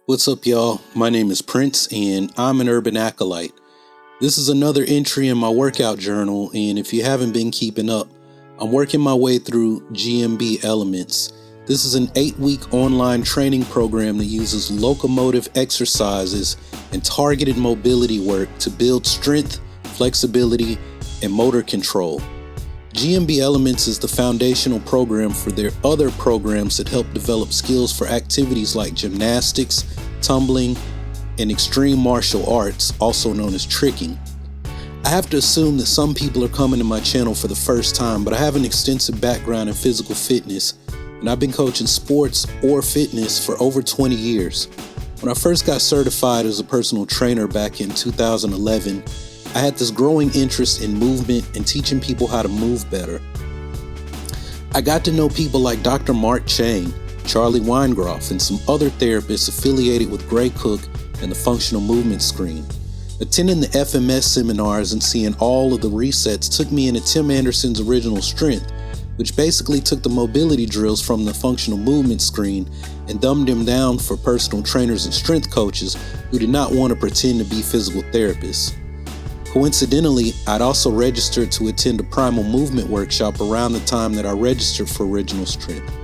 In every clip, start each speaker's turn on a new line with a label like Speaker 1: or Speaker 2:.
Speaker 1: What's up, y'all? My name is Prince, and I'm an urban acolyte. This is another entry in my workout journal, and if you haven't been keeping up, I'm working my way through GMB Elements. This is an 8-week online training program that uses locomotive exercises and targeted mobility work to build strength, flexibility, and motor control. GMB Elements is the foundational program for their other programs that help develop skills for activities like gymnastics, tumbling, and extreme martial arts, also known as tricking. I have to assume that some people are coming to my channel for the first time, but I have an extensive background in physical fitness, and I've been coaching sports or fitness for over 20 years. When I first got certified as a personal trainer back in 2011, I had this growing interest in movement and teaching people how to move better. I got to know people like Dr. Mark Chang, Charlie Weingroff, and some other therapists affiliated with Gray Cook and the Functional Movement Screen. Attending the FMS seminars and seeing all of the resets took me into Tim Anderson's original strength, which basically took the mobility drills from the Functional Movement Screen and dumbed them down for personal trainers and strength coaches who did not want to pretend to be physical therapists. Coincidentally, I'd also registered to attend a primal movement workshop around the time that I registered for Original Strength.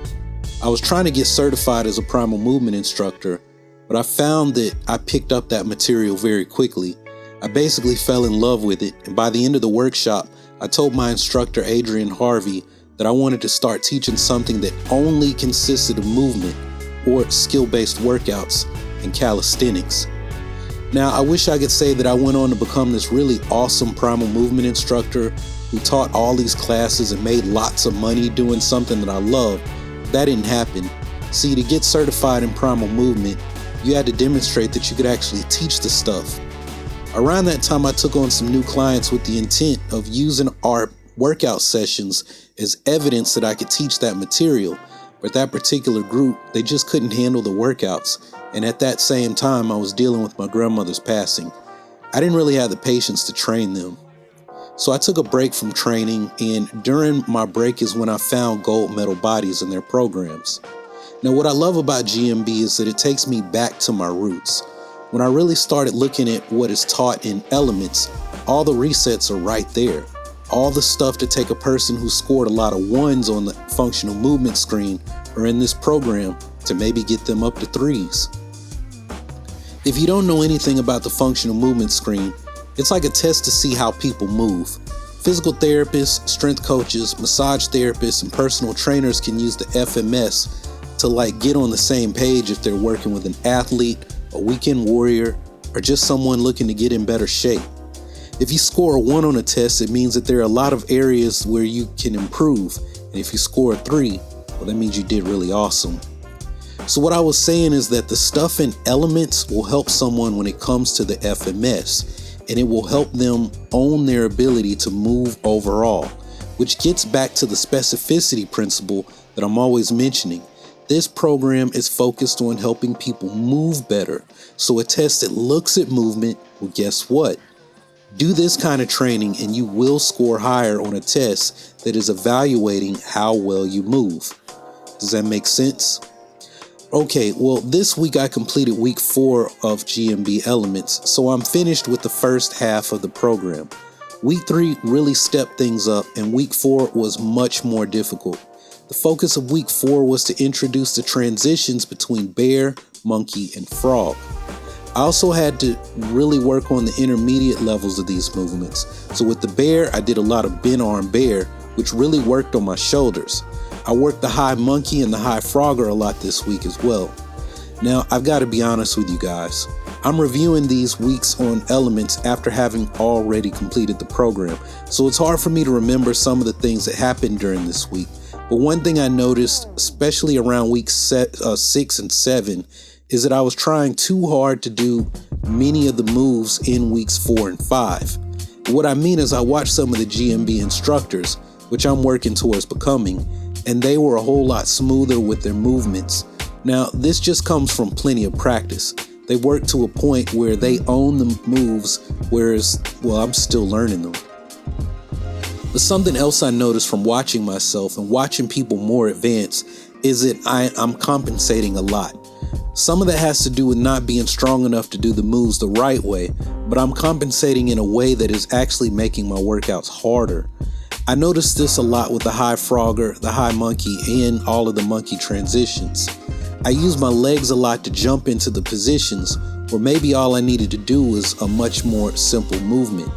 Speaker 1: I was trying to get certified as a primal movement instructor, but I found that I picked up that material very quickly. I basically fell in love with it, and by the end of the workshop, I told my instructor, Adrian Harvey, that I wanted to start teaching something that only consisted of movement or skill-based workouts and calisthenics. Now, I wish I could say that I went on to become this really awesome primal movement instructor who taught all these classes and made lots of money doing something that I love. That didn't happen. See, to get certified in primal movement, you had to demonstrate that you could actually teach the stuff. Around that time, I took on some new clients with the intent of using our workout sessions as evidence that I could teach that material. But that particular group, they just couldn't handle the workouts. And at that same time, I was dealing with my grandmother's passing. I didn't really have the patience to train them. So I took a break from training, and during my break is when I found gold medal bodies in their programs. Now, what I love about GMB is that it takes me back to my roots. When I really started looking at what is taught in Elements, all the resets are right there. All the stuff to take a person who scored a lot of ones on the Functional Movement Screen or in this program to maybe get them up to 3s. If you don't know anything about the Functional Movement Screen, it's like a test to see how people move. Physical therapists, strength coaches, massage therapists, and personal trainers can use the FMS to get on the same page if they're working with an athlete, a weekend warrior, or just someone looking to get in better shape. If you score a 1 on a test, it means that there are a lot of areas where you can improve. And if you score a 3, well, that means you did really awesome. So what I was saying is that the stuff in Elements will help someone when it comes to the FMS, and it will help them own their ability to move overall, which gets back to the specificity principle that I'm always mentioning. This program is focused on helping people move better. So a test that looks at movement, well, guess what? Do this kind of training and you will score higher on a test that is evaluating how well you move. Does that make sense? Okay, well, this week I completed week 4 of GMB Elements, so I'm finished with the first half of the program. Week 3 really stepped things up, and week 4 was much more difficult. The focus of week 4 was to introduce the transitions between bear, monkey, and frog. I also had to really work on the intermediate levels of these movements. So with the bear, I did a lot of bent arm bear, which really worked on my shoulders. I worked the high monkey and the high frogger a lot this week as well. Now, I've got to be honest with you guys. I'm reviewing these weeks on Elements after having already completed the program. So it's hard for me to remember some of the things that happened during this week. But one thing I noticed, especially around week 6 and 7, is that I was trying too hard to do many of the moves in weeks 4 and 5. What I mean is I watched some of the GMB instructors, which I'm working towards becoming, and they were a whole lot smoother with their movements. Now, this just comes from plenty of practice. They work to a point where they own the moves, whereas, well, I'm still learning them. But something else I noticed from watching myself and watching people more advanced is that I'm compensating a lot. Some of that has to do with not being strong enough to do the moves the right way, but I'm compensating in a way that is actually making my workouts harder. I noticed this a lot with the high frogger, the high monkey, and all of the monkey transitions. I use my legs a lot to jump into the positions where maybe all I needed to do was a much more simple movement.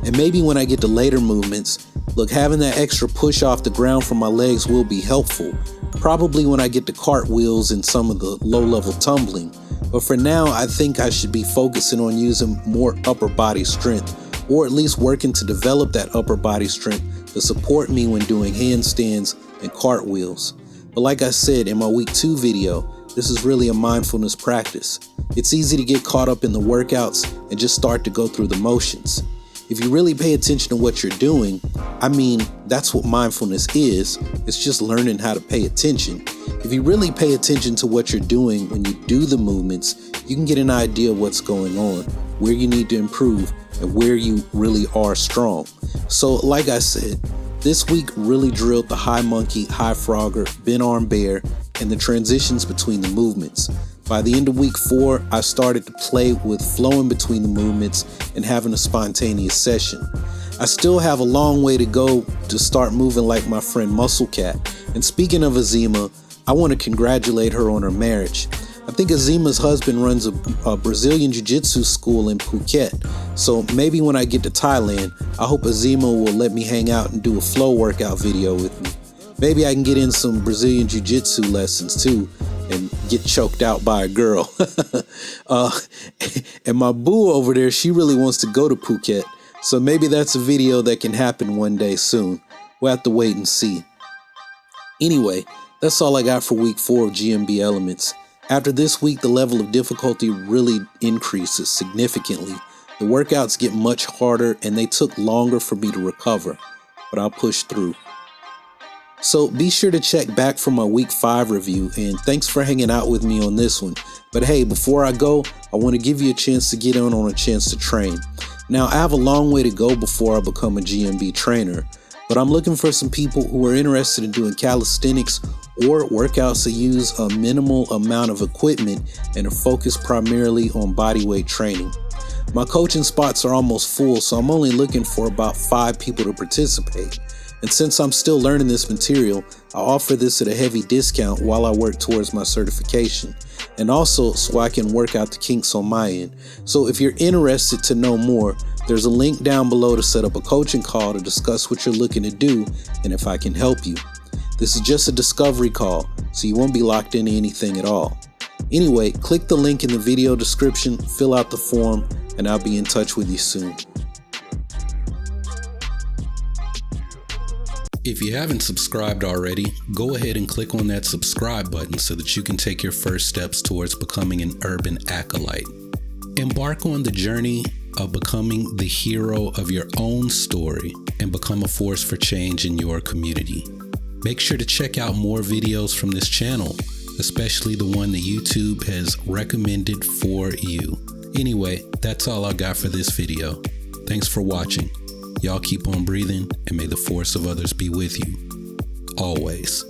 Speaker 1: And maybe when I get to later movements, look, having that extra push off the ground from my legs will be helpful. Probably when I get to cartwheels and some of the low-level tumbling. But for now, I think I should be focusing on using more upper body strength, or at least working to develop that upper body strength to support me when doing handstands and cartwheels. But like I said in my week 2 video, this is really a mindfulness practice. It's easy to get caught up in the workouts and just start to go through the motions. If you really pay attention to what you're doing, that's what mindfulness is. It's just learning how to pay attention. If you really pay attention to what you're doing when you do the movements, you can get an idea of what's going on, where you need to improve, and where you really are strong. So like I said, this week really drilled the high monkey, high frogger, bent arm bear, and the transitions between the movements. By the end of week 4, I started to play with flowing between the movements and having a spontaneous session. I still have a long way to go to start moving like my friend Muscle Cat. And speaking of Azima, I want to congratulate her on her marriage. I think Azima's husband runs a Brazilian Jiu-Jitsu school in Phuket. So maybe when I get to Thailand, I hope Azima will let me hang out and do a flow workout video with me. Maybe I can get in some Brazilian Jiu-Jitsu lessons too and get choked out by a girl. And my boo over there, she really wants to go to Phuket. So maybe that's a video that can happen one day soon. We'll have to wait and see. Anyway, that's all I got for week 4 of GMB Elements. After this week, the level of difficulty really increases significantly. The workouts get much harder and they took longer for me to recover, but I'll push through. So be sure to check back for my week 5 review, and thanks for hanging out with me on this one. But hey, before I go, I want to give you a chance to get in on a chance to train. Now, I have a long way to go before I become a GMB trainer, but I'm looking for some people who are interested in doing calisthenics or workouts that use a minimal amount of equipment and are focused primarily on bodyweight training. My coaching spots are almost full, so I'm only looking for about 5 people to participate. And since I'm still learning this material, I offer this at a heavy discount while I work towards my certification, and also so I can work out the kinks on my end. So if you're interested to know more, there's a link down below to set up a coaching call to discuss what you're looking to do and if I can help you. This is just a discovery call, so you won't be locked into anything at all. Anyway, click the link in the video description, fill out the form, and I'll be in touch with you soon. If you haven't subscribed already, go ahead and click on that subscribe button so that you can take your first steps towards becoming an urban acolyte. Embark on the journey of becoming the hero of your own story and become a force for change in your community. Make sure to check out more videos from this channel, especially the one that YouTube has recommended for you. Anyway, that's all I got for this video. Thanks for watching. Y'all keep on breathing, and may the force of others be with you, always.